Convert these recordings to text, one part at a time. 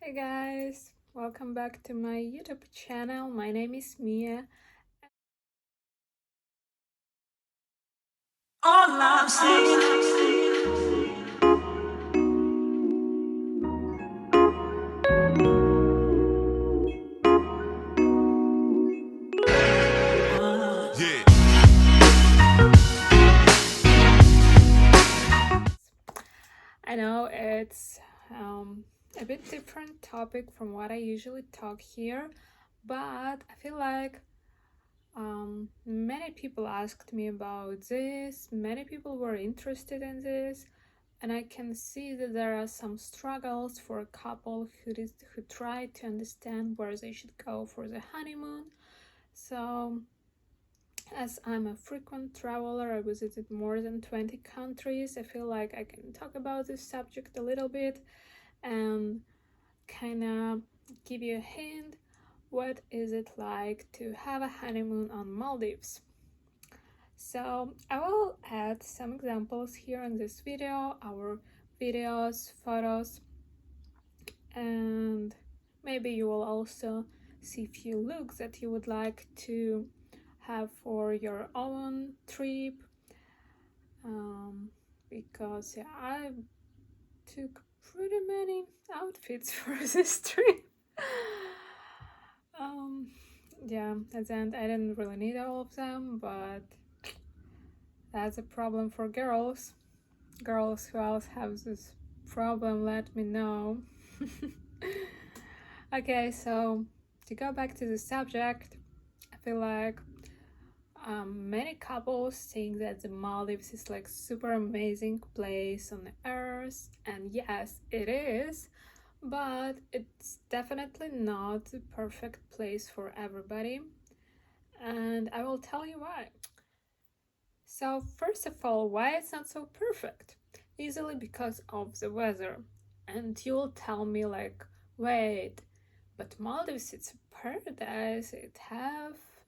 Hey guys, welcome back to my YouTube channel. My name is Mia. All I'm saying, yeah. I know it's a bit different topic from what I usually talk here, but I feel like many people asked me about this, many people were interested in this, and I can see that there are some struggles for a couple who try to understand where they should go for the honeymoon. So as I'm a frequent traveler, I visited more than 20 countries. I feel like I can talk about this subject a little bit and kind of give you a hint. What is it like to have a honeymoon on Maldives? So I will add some examples here in this video, our videos, photos, and maybe you will also see a few looks that you would like to have for your own trip, because yeah, I took pretty many outfits for this trip. um, yeah, at the end I didn't really need all of them, but that's a problem for girls. Girls who else have this problem, let me know. Okay, so to go back to the subject, I feel like many couples think that the Maldives is like super amazing place on the earth, and yes, it is, but it's definitely not the perfect place for everybody, and I will tell you why. So first of all, why it's not so perfect? Easily because of the weather. And you'll tell me like, wait, but Maldives it's a paradise.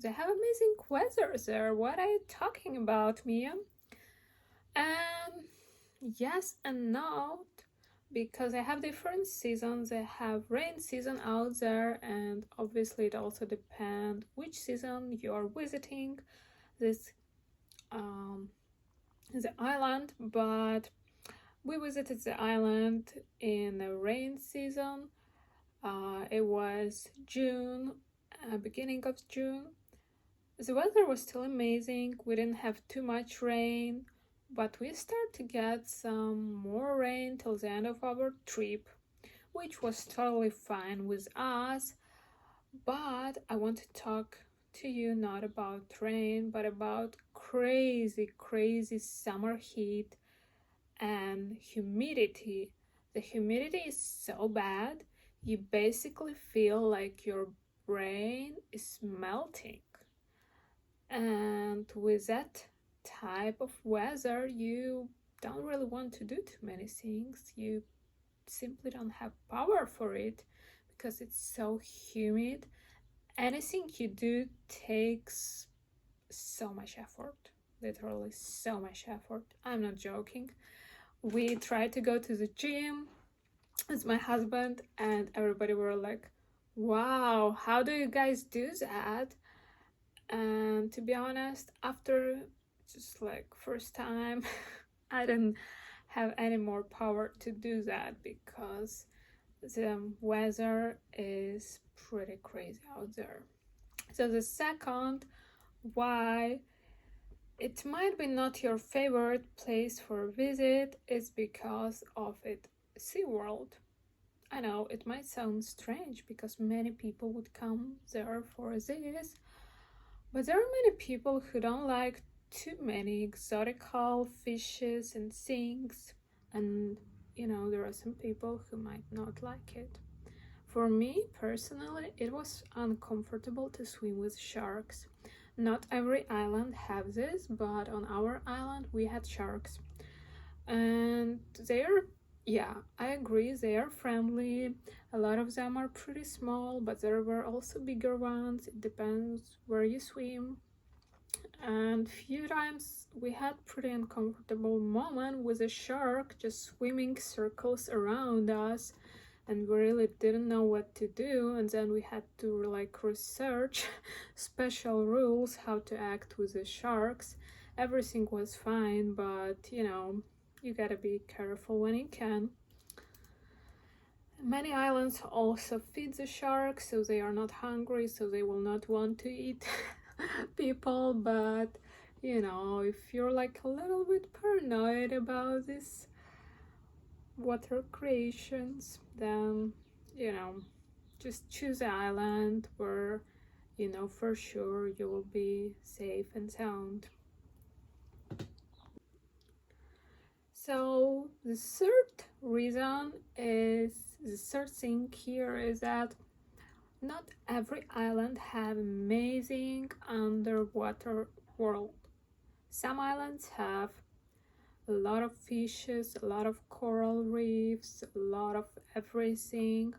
They have amazing weather there. What are you talking about, Mia? And yes and no, because they have different seasons. They have rain season out there, and obviously it also depends which season you are visiting this um, the island. But we visited the island in the rain season. It was June, beginning of June. The weather was still amazing. We didn't have too much rain, but we started to get some more rain till the end of our trip, which was totally fine with us. But I want to talk to you not about rain, but about crazy, crazy summer heat and humidity. The humidity is so bad, you basically feel like your brain is melting. And with that type of weather, you don't really want to do too many things. You simply don't have power for it because it's so humid. Anything you do takes so much effort, literally so much effort. I'm not joking. We tried to go to the gym with my husband, and everybody were like, wow, how do you guys do that? And to be honest, after just like first time, I didn't have any more power to do that because the weather is pretty crazy out there. So the second why it might be not your favorite place for a visit is because of its SeaWorld. I know it might sound strange because many people would come there for this, but there are many people who don't like too many exotical fishes and things, and there are some people who might not like it. For me personally, it was uncomfortable to swim with sharks. Not every island has this, but on our island we had sharks. And they're, yeah, I agree, they are friendly. A lot of them are pretty small, but there were also bigger ones. It depends where you swim. And few times we had pretty uncomfortable moment with a shark just swimming circles around us, and we really didn't know what to do, and then we had to like research special rules how to act with the sharks. Everything was fine, but you know, you gotta be careful when you can. Many islands also feed the sharks, so they are not hungry, so they will not want to eat people. But you know, if you're like a little bit paranoid about this water creations, then you know, just choose an island where you know for sure you will be safe and sound. So the third reason is the third thing here is that not every island have amazing underwater world. Some islands have a lot of fishes, a lot of coral reefs, a lot of everything,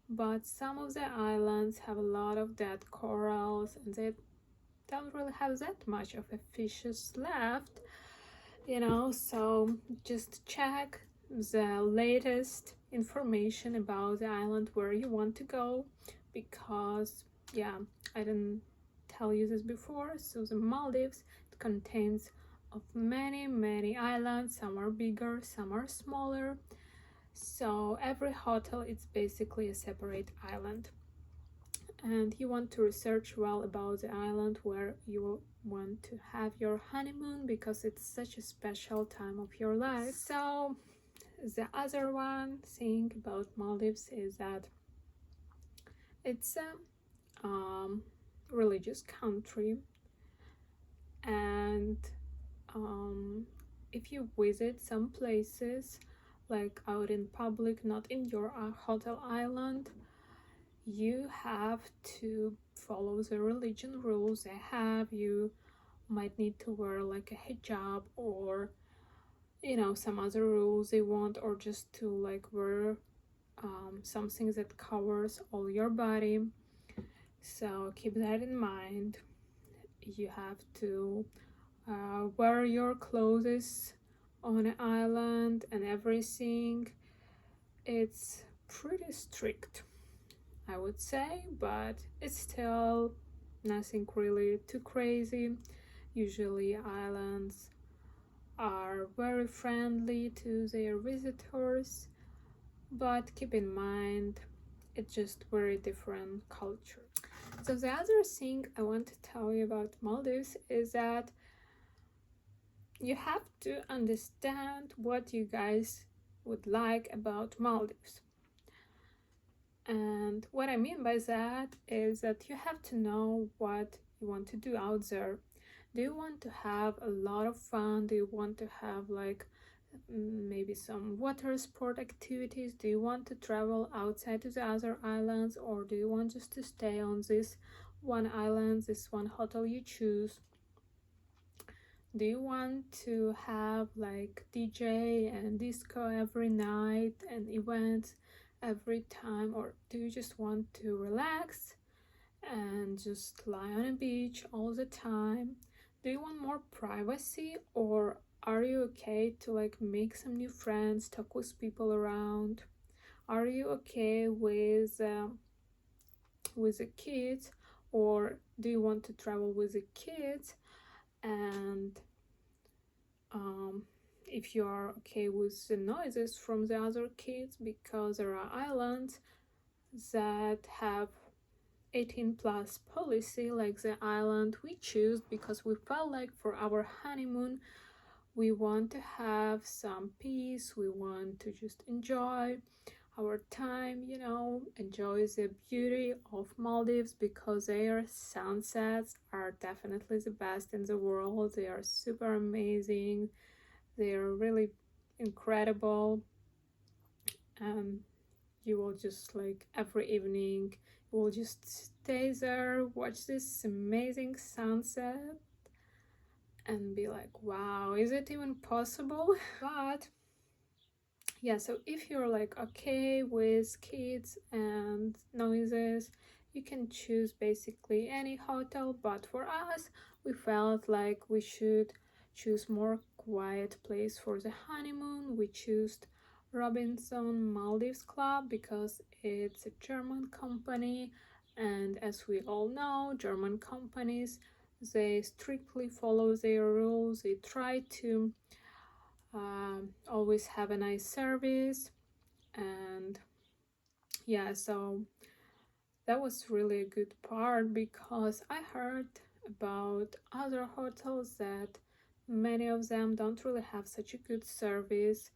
but some of the islands have a lot of dead corals and they don't really have that much of a fishes left, you know. So just check the latest information about the island where you want to go, because yeah, I didn't tell you this before. So the Maldives, it contains of many islands. Some are bigger, some are smaller, so every hotel is basically a separate island, and you want to research well about the island where you want to have your honeymoon, because it's such a special time of your life. So the other one thing about Maldives is that it's a religious country, and if you visit some places like out in public, not in your hotel island, you have to follow the religion rules they have. You might need to wear like a hijab, or you know, some other rules they want, or just to like wear something that covers all your body. So keep that in mind. You have to wear your clothes on an island and everything. It's pretty strict, I would say, but it's still nothing really too crazy. Usually islands are very friendly to their visitors, but keep in mind it's just very different culture. So the other thing I want to tell you about Maldives is that you have to understand what you guys would like about Maldives. And what I mean by that is that you have to know what you want to do out there. Do you want to have a lot of fun? Do you want to have like maybe some water sport activities? Do you want to travel outside to the other islands, or do you want just to stay on this one island, this one hotel you choose? Do you want to have like DJ and disco every night and events every time, or do you just want to relax and just lie on a beach all the time? Do you want more privacy, or are you okay to like make some new friends, talk with people around? Are you okay with the kids, or do you want to travel with the kids? And if you are okay with the noises from the other kids, because there are islands that have 18 plus policy, like the island we choose, because we felt like for our honeymoon we want to have some peace, we want to just enjoy our time, you know, enjoy the beauty of Maldives, because their sunsets are definitely the best in the world. They are super amazing, they are really incredible, and you will just like every evening you will just stay there, watch this amazing sunset, and be like, wow, is it even possible? But yeah, so if you're like okay with kids and noises, you can choose basically any hotel, but for us we felt like we should choose more quiet place for the honeymoon. We chose Robinson Maldives Club because it's a German company, and as we all know, German companies, they strictly follow their rules. They try to always have a nice service, and yeah, so that was really a good part because I heard about other hotels that many of them don't really have such a good service,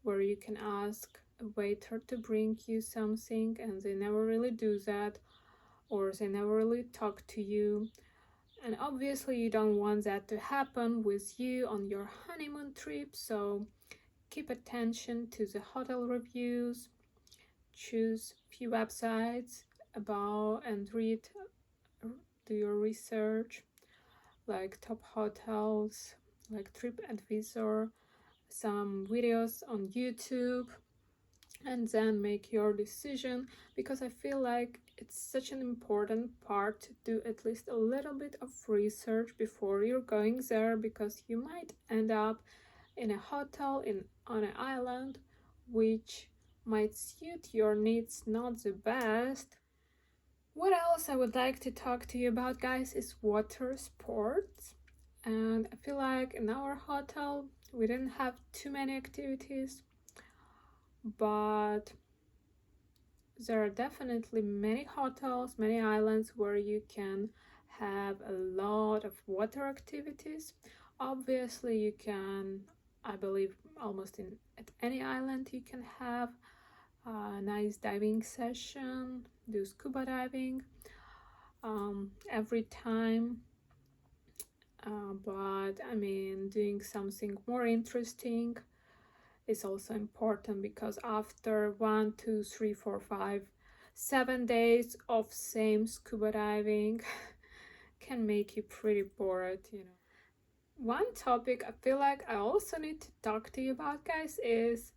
where you can ask a waiter to bring you something and they never really do that, or they never really talk to you. And obviously you don't want that to happen with you on your honeymoon trip, so keep attention to the hotel reviews, choose few websites about and read, do your research, like top hotels, like TripAdvisor, some videos on YouTube, and then make your decision, because I feel like it's such an important part to do at least a little bit of research before you're going there, because you might end up in a hotel on an island which might suit your needs not the best. What else I would like to talk to you about, guys, is water sports. And I feel like in our hotel we didn't have too many activities, but there are definitely many hotels, many islands where you can have a lot of water activities. Obviously, you can, I believe, almost at any island you can have a nice diving session, do scuba diving every time. But I mean, doing something more interesting is also important, because after 7 days of same scuba diving can make you pretty bored, you know. One topic I feel like I also need to talk to you about, guys, is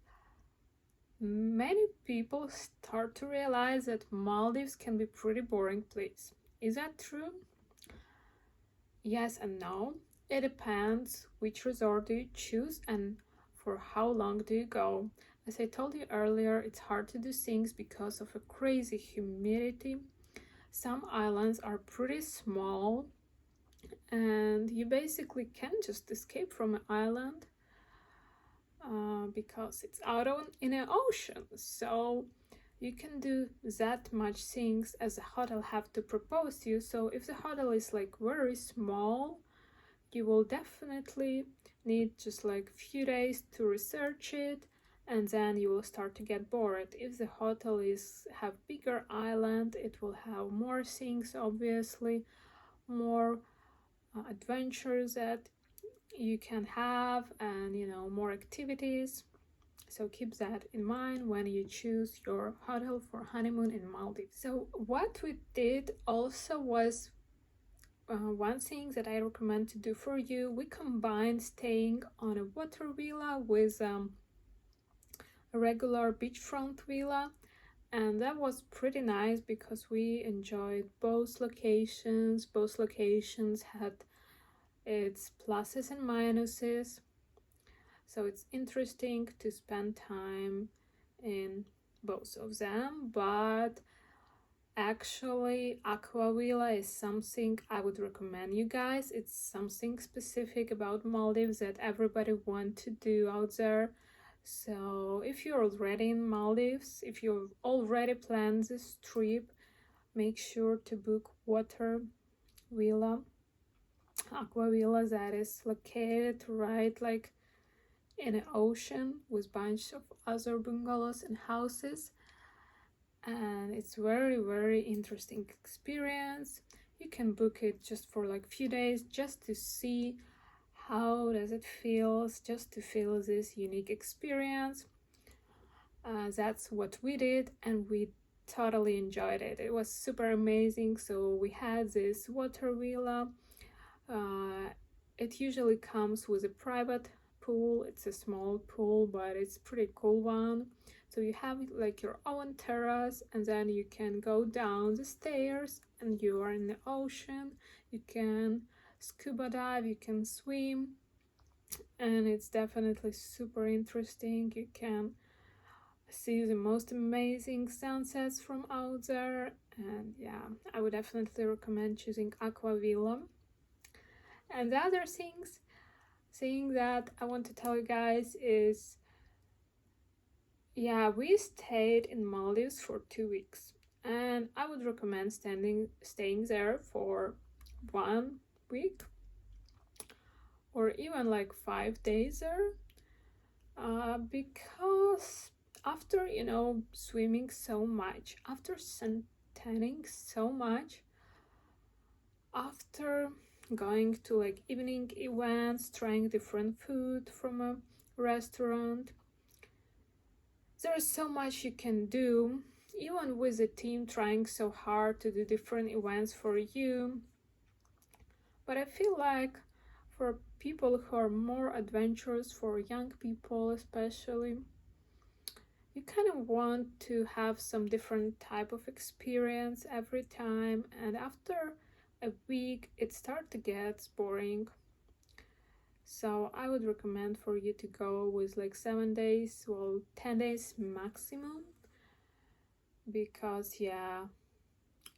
many people start to realize that Maldives can be pretty boring place. Is that true? Yes and no. It depends which resort do you choose and for how long do you go. As I told you earlier, it's hard to do things because of a crazy humidity. Some islands are pretty small and you basically can't just escape from an island because it's out in an ocean. So you can do that much things as a hotel have to propose to you. So if the hotel is like very small, you will definitely need just like a few days to research it, and then you will start to get bored. If the hotel have bigger island, it will have more things, obviously, more adventures that you can have, and you know, more activities. So keep that in mind when you choose your hotel for honeymoon in Maldives. So what we did also was one thing that I recommend to do for you. We combined staying on a water villa with a regular beachfront villa, and that was pretty nice because we enjoyed both locations. Both locations had its pluses and minuses, so it's interesting to spend time in both of them. But actually, Aquavilla is something I would recommend you guys. It's something specific about Maldives that everybody wants to do out there. So if you're already in Maldives, if you've already planned this trip, make sure to book water villa, Aquavilla, that is located right like in an ocean with bunch of other bungalows and houses, and it's very interesting experience. You can book it just for like few days just to see how does it feels, just to feel this unique experience. That's what we did, and we totally enjoyed it. It was super amazing. So we had this water villa. It usually comes with a private pool. It's a small pool, but it's pretty cool one. So you have like your own terrace, and then you can go down the stairs and you are in the ocean. You can scuba dive, you can swim, and it's definitely super interesting. You can see the most amazing sunsets from out there. And yeah, I would definitely recommend choosing Aquavilla. And the other thing that I want to tell you guys is, yeah, we stayed in Maldives for 2 weeks, and I would recommend staying there for 1 week or even like 5 days there, because after swimming so much, after suntanning so much, after going to like evening events, trying different food from a restaurant, there is so much you can do, even with a team trying so hard to do different events for you. But I feel like for people who are more adventurous, for young people especially, you kind of want to have some different type of experience every time, and after a week it starts to get boring. So I would recommend for you to go with like 7 days, well, 10 days maximum, because yeah,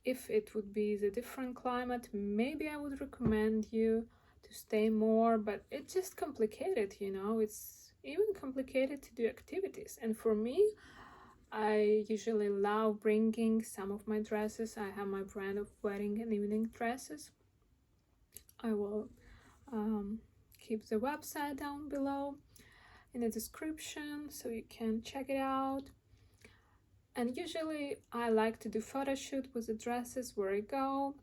if it would be the different climate, maybe I would recommend you to stay more, but it's just complicated, it's even complicated to do activities. And for me, I usually love bringing some of my dresses. I have my brand of wedding and evening dresses. I will keep the website down below in the description so you can check it out. And usually I like to do photo shoot with the dresses where I go,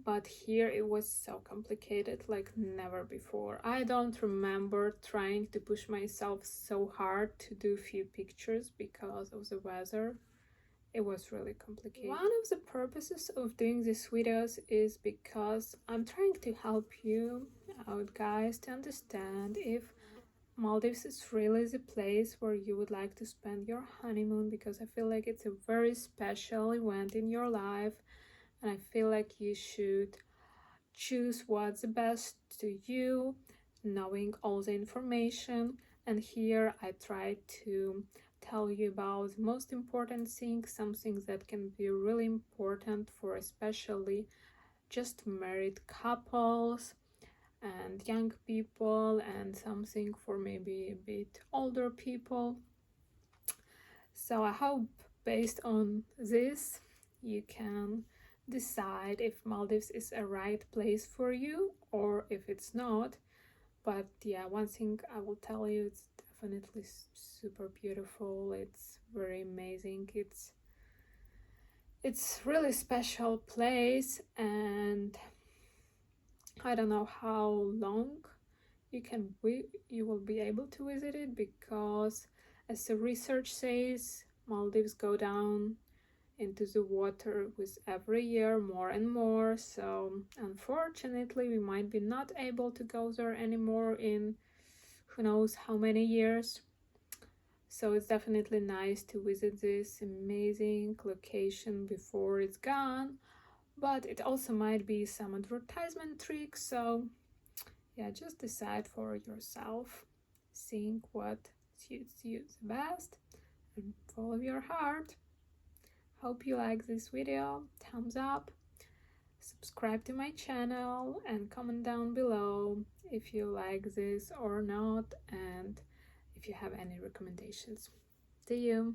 but here it was so complicated like never before. I don't remember trying to push myself so hard to do few pictures because of the weather. It was really complicated. One of the purposes of doing these videos is because I'm trying to help you out, guys, to understand if Maldives is really the place where you would like to spend your honeymoon, because I feel like it's a very special event in your life, and I feel like you should choose what's the best to you, knowing all the information. And here I try to tell you about the most important things, some things that can be really important for especially just married couples and young people, and something for maybe a bit older people. So I hope based on this you can decide if Maldives is a right place for you or if it's not. But yeah, one thing I will tell you, it's definitely super beautiful. It's very amazing. It's really special place, and I don't know how long you will be able to visit it, because as the research says, Maldives go down into the water with every year more and more. So unfortunately we might be not able to go there anymore in who knows how many years. So it's definitely nice to visit this amazing location before it's gone, but it also might be some advertisement trick. So yeah, just decide for yourself, think what suits you the best, and follow your heart. Hope you like this video. Thumbs up, subscribe to my channel, and comment down below if you like this or not, and if you have any recommendations. See you!